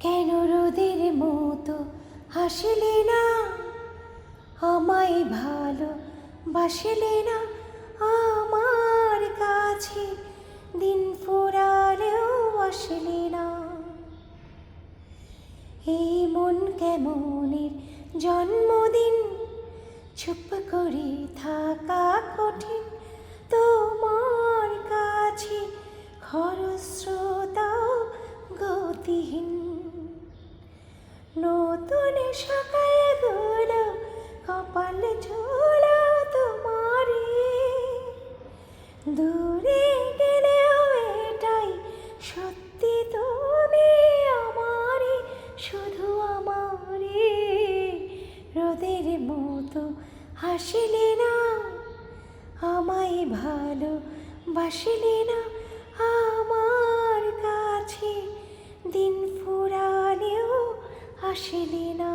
কেন রোদের মতো হাসলে না, আমায় ভালো বাসলে না, আমার কাছে দিন ফুরালেও আসলে না। এই মন কেমনের জন্মদিন, চুপ করে থাকা কঠিন, তোমার কাছে খরস্রোতাও গতিহীন। নতুন সকালগুলো কপাল ঝোলা তোমারে, দূরে গেলেও এটাই সত্যি, তুমি আমারে, শুধু আমারে। রোদের মতো হাসলে না, আমায় ভালো বাসলে না, আমার কাছে দিন ফুরালেও আসলে না।